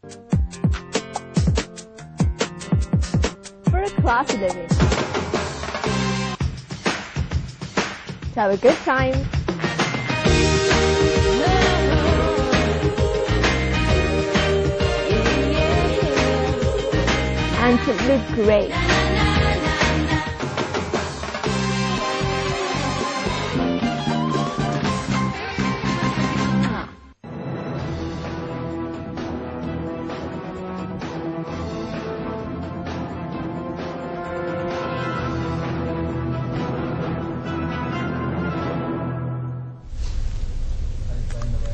For a class 11. To have a good time. And to look great.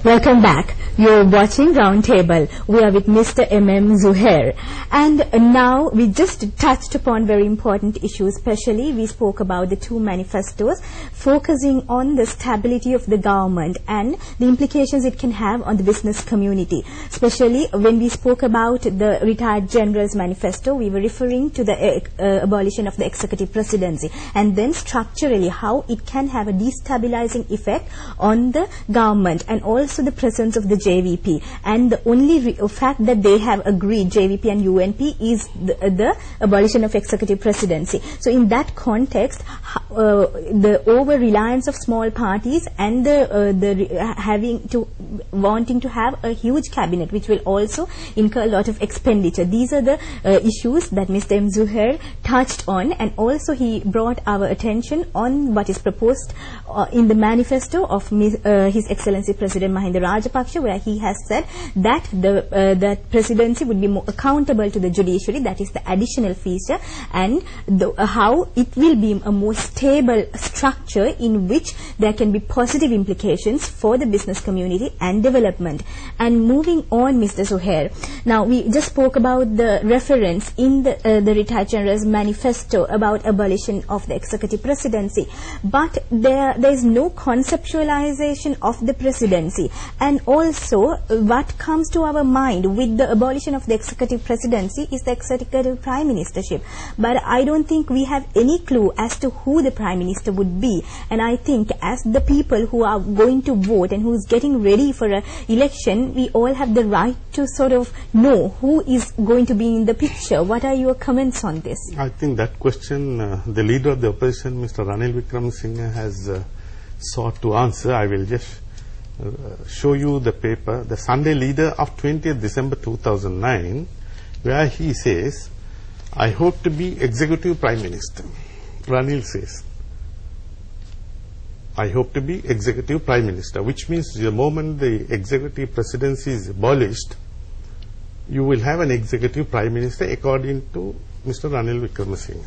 Welcome back. You're watching Roundtable. We are with Mr. M.M.Zuhair. And now we just touched upon very important issues. Especially we spoke about the two manifestos focusing on the stability of the government and the implications it can have on the business community. Especially when we spoke about the retired general's manifesto, we were referring to the abolition of the executive presidency. And then structurally how it can have a destabilizing effect on the government and also the presence of the JVP, and the only fact that they have agreed, JVP and UNP, is the abolition of executive presidency. So in that context, the over-reliance of small parties and the wanting to have a huge cabinet, which will also incur a lot of expenditure. These are the issues that Mr. M.Zuhair touched on, and also he brought our attention on what is proposed in the manifesto of His Excellency President Mahinda Rajapaksa, where he has said that the presidency would be more accountable to the judiciary. That is the additional feature, and how it will be a more stable structure in which there can be positive implications for the business community and development. And moving on, Mr. Zuhair, now we just spoke about the reference in the retired general's manifesto about abolition of the executive presidency, but there is no conceptualization of the presidency. And also what comes to our mind with the abolition of the executive presidency is the executive prime ministership. But I don't think we have any clue as to who the prime minister would be. And I think as the people who are going to vote and who's getting ready for an election, we all have the right to sort of know who is going to be in the picture. What are your comments on this? I think that question the leader of the opposition, Mr. Ranil Wickremesinghe, has sought to answer. I will just show you the paper, the Sunday Leader of 20th December 2009, where he says, I hope to be executive prime minister. Ranil says, I hope to be executive prime minister, which means the moment the executive presidency is abolished, you will have an executive prime minister according to Mr. Ranil Wickremesinghe.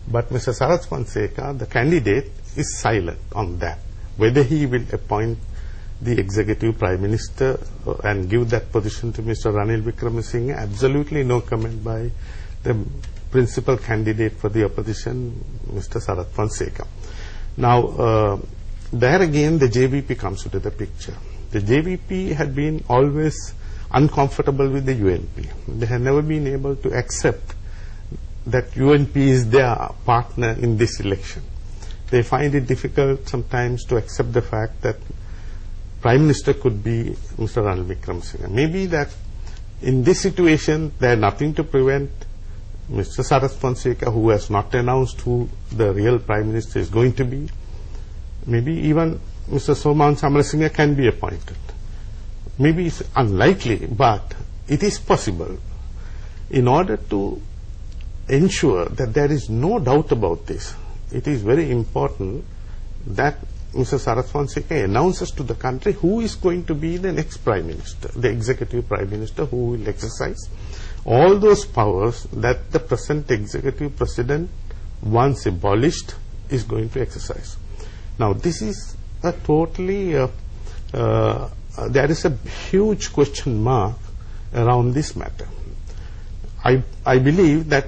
But Mr. Sarath Fonseka, the candidate, is silent on that. Whether he will appoint the executive prime minister and give that position to Mr. Ranil Wickremesinghe, absolutely no comment by the principal candidate for the opposition, Mr. Sarath Fonseka. Now, there again the JVP comes into the picture. The JVP had been always uncomfortable with the UNP. They had never been able to accept that UNP is their partner in this election. They find it difficult sometimes to accept the fact that Prime Minister could be Mr. Ranil Wickremesinghe. Maybe that in this situation there is nothing to prevent Mr. Sarath Fonseka, who has not announced who the real Prime Minister is going to be. Maybe even Mr. Soman Samarasinha can be appointed. Maybe it's unlikely, but it is possible. In order to ensure that there is no doubt about this, it is very important that Mr. Sarath Fonseka announces to the country who is going to be the next Prime Minister, the Executive Prime Minister, who will exercise all those powers that the present Executive President, once abolished, is going to exercise. Now, this is a totally, there is a huge question mark around this matter. I believe that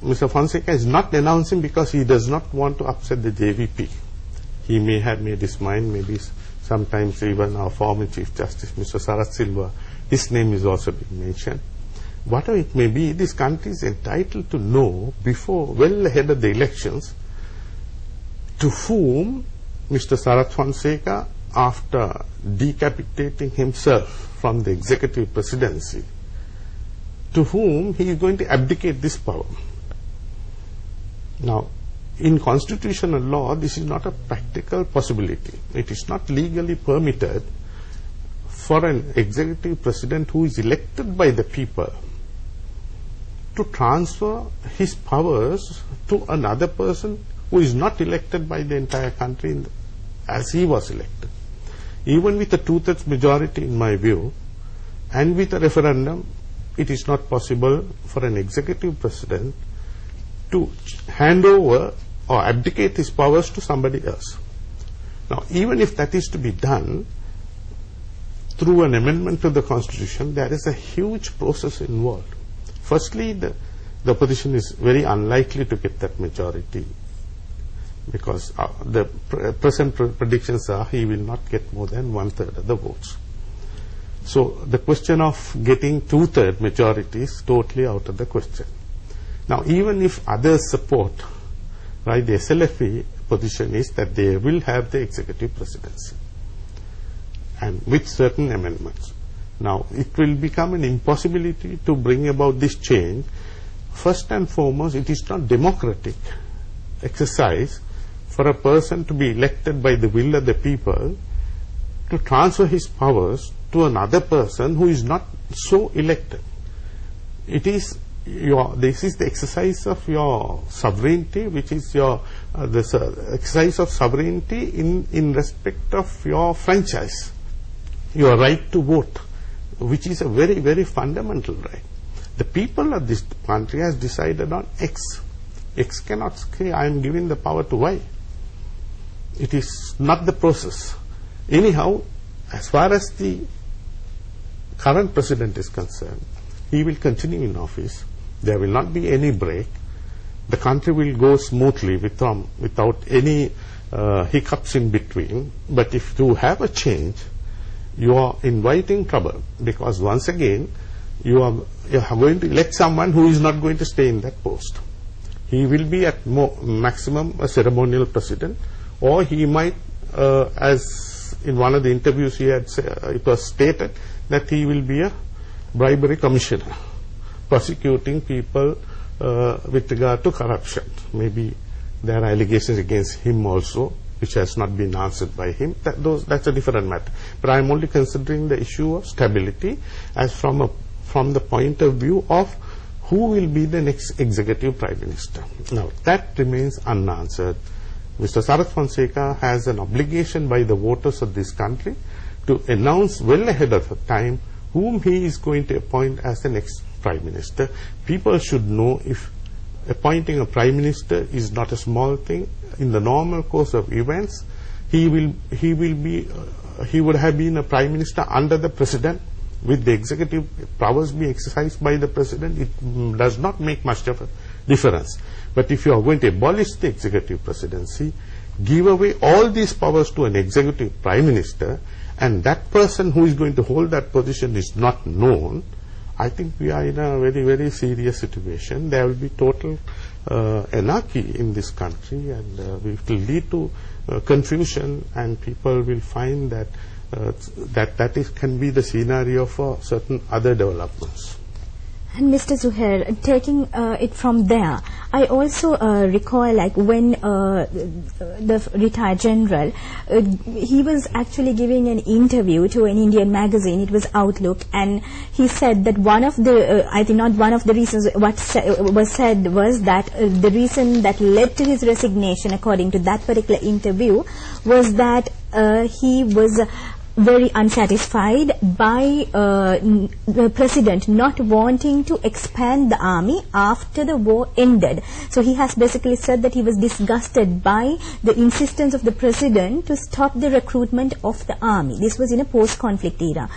Mr. Fonseka is not announcing because he does not want to upset the JVP. He may have made his mind, maybe sometimes even our former Chief Justice, Mr. Sarath Silva, his name is also being mentioned. Whatever it may be, this country is entitled to know before, well ahead of the elections, to whom Mr. Sarath Fonseka, after decapitating himself from the executive presidency, to whom he is going to abdicate this power. Now, in constitutional law, this is not a practical possibility. It is not legally permitted for an executive president who is elected by the people to transfer his powers to another person who is not elected by the entire country as he was elected. Even with a two-thirds majority, in my view, and with a referendum, it is not possible for an executive president to hand over or abdicate his powers to somebody else. Now, even if that is to be done through an amendment to the Constitution, there is a huge process involved. Firstly, the opposition is very unlikely to get that majority, because the present predictions are he will not get more than 1/3 of the votes. So the question of getting 2/3 majority is totally out of the question. Now, even if others support, right, the SLFE position is that they will have the executive presidency, and with certain amendments. Now, it will become an impossibility to bring about this change. First and foremost, it is not democratic exercise for a person to be elected by the will of the people to transfer his powers to another person who is not so elected. It is this is the exercise of your sovereignty, which is your exercise of sovereignty in respect of your franchise, your right to vote, which is a very, very fundamental right. The people of this country has decided on X. X cannot say, I am giving the power to Y. It is not the process. Anyhow, as far as the current president is concerned, he will continue in office. There will not be any break. The country will go smoothly without any hiccups in between. But if you have a change, you are inviting trouble, because once again you are going to elect someone who is not going to stay in that post. He will be at maximum a ceremonial president, or he might, as in one of the interviews he had it was stated that he will be a bribery commissioner, prosecuting people with regard to corruption. Maybe there are allegations against him also, which has not been answered by him. That's a different matter. But I am only considering the issue of stability as from the point of view of who will be the next executive prime minister. Now, that remains unanswered. Mr. Sarath Fonseca has an obligation by the voters of this country to announce well ahead of time whom he is going to appoint as the next prime minister. People should know if appointing a prime minister is not a small thing. In the normal course of events, he would have been a prime minister under the president, with the executive powers being exercised by the president. It does not make much of a difference. But if you are going to abolish the executive presidency, give away all these powers to an executive prime minister, and that person who is going to hold that position is not known, I think we are in a very, very serious situation. There will be total anarchy in this country, and it will lead to confusion, and people will find that can be the scenario for certain other developments. And Mr. Zuhair, taking it from there, I also recall, like, when the retired general, he was actually giving an interview to an Indian magazine. It was Outlook, and he said that one of the, I think not one of the reasons, what was said was that the reason that led to his resignation, according to that particular interview, was that he was very unsatisfied by the president not wanting to expand the army after the war ended. So he has basically said that he was disgusted by the insistence of the president to stop the recruitment of the army. This was in a post-conflict era.